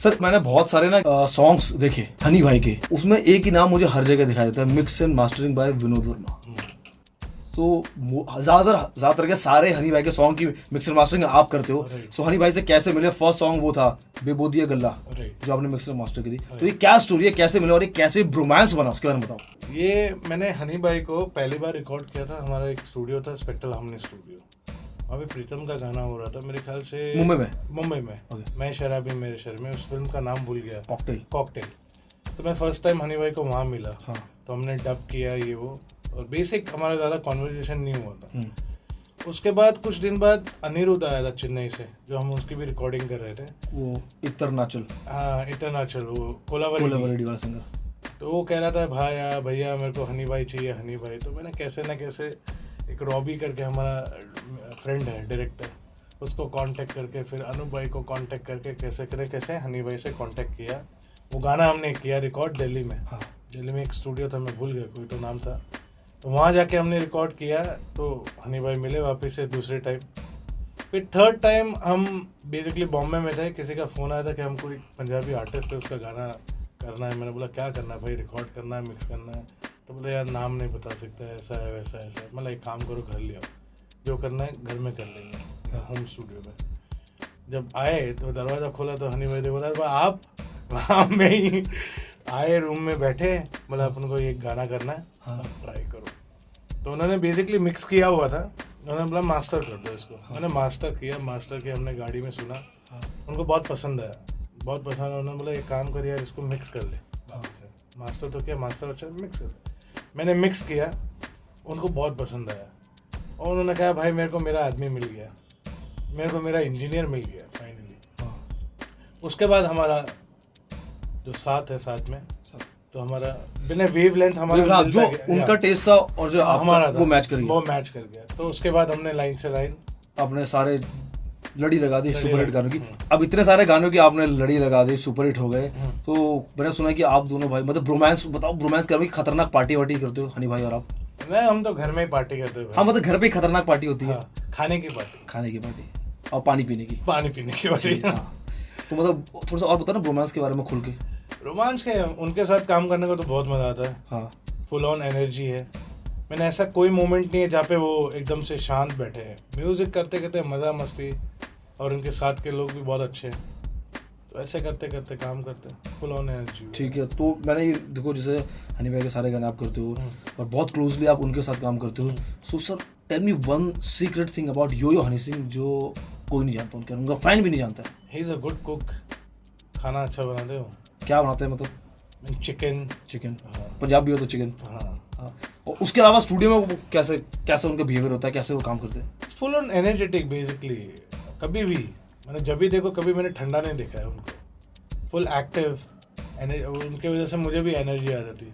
Sir मैंने बहुत सारे ना सॉन्ग्स देखे हनी भाई के, उसमें एक ही नाम मुझे हर जगह दिखाई देता है, mix and mastering by Vinod Verma. तो ज्यादातर के सारे हनी भाई के सॉन्ग की मिक्स एंड मास्टरिंग आप करते हो। सो हनी भाई से कैसे मिले? फर्स्ट सॉन्ग वो था बेबोदिया गल्ला जो आपने मिक्स एंड मास्टर करी। तो ये क्या स्टोरी है, कैसे मिले और ये कैसे ब्रोमांस बना, उसके बारे में बताओ। ये मैंने हनी भाई को पहली बार रिकॉर्ड किया था, हमारा एक स्टूडियो था स्पेक्ट्रल हार्मनी स्टूडियो, वहाँ पे प्रीतम का गाना हो रहा था मेरे ख्याल से मुंबई में मैं शराबी मेरे शहर में, उस फिल्म का नाम भूल गया, कॉकटेल। तो मैं फर्स्ट टाइम हनी भाई को वहाँ मिला। तो हमने डब किया ये वो, और बेसिक हमारा ज़्यादा कॉन्वर्जेशन नहीं हुआ था। उसके बाद कुछ दिन बाद अनिरुद्ध आया था चेन्नई से, जो हम उसकी भी रिकॉर्डिंग कर रहे थे, वो इतरनाचल, हाँ इतरनाचल, वो कोलावरी वाला सिंगर। तो वो कह रहा था भाई भैया मेरे को हनी भाई चाहिए, हनी भाई। तो मैंने कैसे ना कैसे एक रॉबी करके हमारा फ्रेंड है डायरेक्टर, उसको कांटेक्ट करके फिर अनूप भाई को कांटेक्ट करके कैसे हनी भाई से कांटेक्ट किया। वो गाना हमने किया रिकॉर्ड दिल्ली में। दिल्ली में एक स्टूडियो था, मैं भूल गया कोई तो नाम था, तो वहाँ जाके हमने रिकॉर्ड किया। तो हनी भाई मिले वापस से दूसरे टाइम। फिर थर्ड टाइम हम बेसिकली बॉम्बे में थे, किसी का फ़ोन आया था कि हमको एक पंजाबी आर्टिस्ट है उसका गाना करना है। मैंने बोला क्या करना है भाई? रिकॉर्ड करना है, मिक्स करना है। तो बोले यार नाम नहीं बता सकता है, ऐसा है वैसा ऐसा है। मतलब एक काम करो, घर ले आओ, जो करना है घर में कर लेंगे होम स्टूडियो में। जब आए तो दरवाज़ा खोला तो हनी भाई ने बोला आप वहाँ में ही आए, रूम में बैठे, बोला अपन को ये गाना करना है, ट्राई करो। तो उन्होंने बेसिकली मिक्स किया हुआ था, उन्होंने बोला मास्टर कर दो इसको। मैंने मास्टर किया हमने गाड़ी में सुना, उनको बहुत पसंद आया, बहुत पसंद आया। उन्होंने बोला एक काम कर यार इसको मिक्स कर ले वापस से। मास्टर तो क्या, मास्टर अच्छा मिक्स कर। मैंने मिक्स किया, उनको बहुत पसंद आया, और उन्होंने कहा भाई मेरे को मेरा आदमी मिल गया, मेरे को मेरा इंजीनियर मिल गया फाइनली। उसके बाद हमारा जो साथ है साथ में, तो हमारा बिना वेव लेंथ हमारा जो उनका टेस्ट था और जो हमारा वो मैच कर गया। तो उसके बाद हमने लाइन से लाइन अपने सारे लड़ी लगा दी सुपर हिट गानों की। अब इतने सारे गानों की आपने लड़ी लगा दी, सुपर हिट हो गए। तो मैंने सुना कि आप दोनों भाई मतलब ब्रोमांस, बताओ ब्रोमांस कर खतरनाक पार्टी वार्टी करते हो हनी भाई और आप? नहीं, हम तो घर में ही पार्टी करते हैं। हाँ मतलब घर पे खतरनाक पार्टी होती है, खाने की पार्टी और पानी पीने की पार्टी। तो मतलब थोड़ा सा और बताओ ना ब्रोमांस के बारे में खुल के। रोमांच के उनके साथ काम करने को तो बहुत मजा आता है। हाँ, फुल ऑन एनर्जी है। मैंने ऐसा कोई मोमेंट नहीं है जहाँ पे वो एकदम से शांत बैठे हैं। म्यूजिक करते करते मज़ा मस्ती, और उनके साथ के लोग भी बहुत अच्छे हैं। तो ऐसे करते करते काम करते हैं, फुल ऑन एनर्जी। ठीक है। तो मैंने ये देखो, जैसे हनी भाई के सारे गाने आप करते हो और बहुत क्लोजली आप उनके साथ काम करते हो। So sir tell me one secret thing about Yo Honey Singh जो कोई नहीं जानता, उनका फैन भी नहीं जानता है। He is a good cook. खाना अच्छा बनाते हो? क्या बनाते हैं मतलब? चिकन। पंजाबी हो तो चिकन। हाँ। और उसके अलावा स्टूडियो में वो कैसे उनका बिहेवियर होता है, कैसे वो काम करते हैं? Full on energetic basically. कभी भी मैंने जब भी देखो, कभी मैंने ठंडा नहीं देखा है उनको। फुल एक्टिव, उनके वजह से मुझे भी एनर्जी आ जाती है।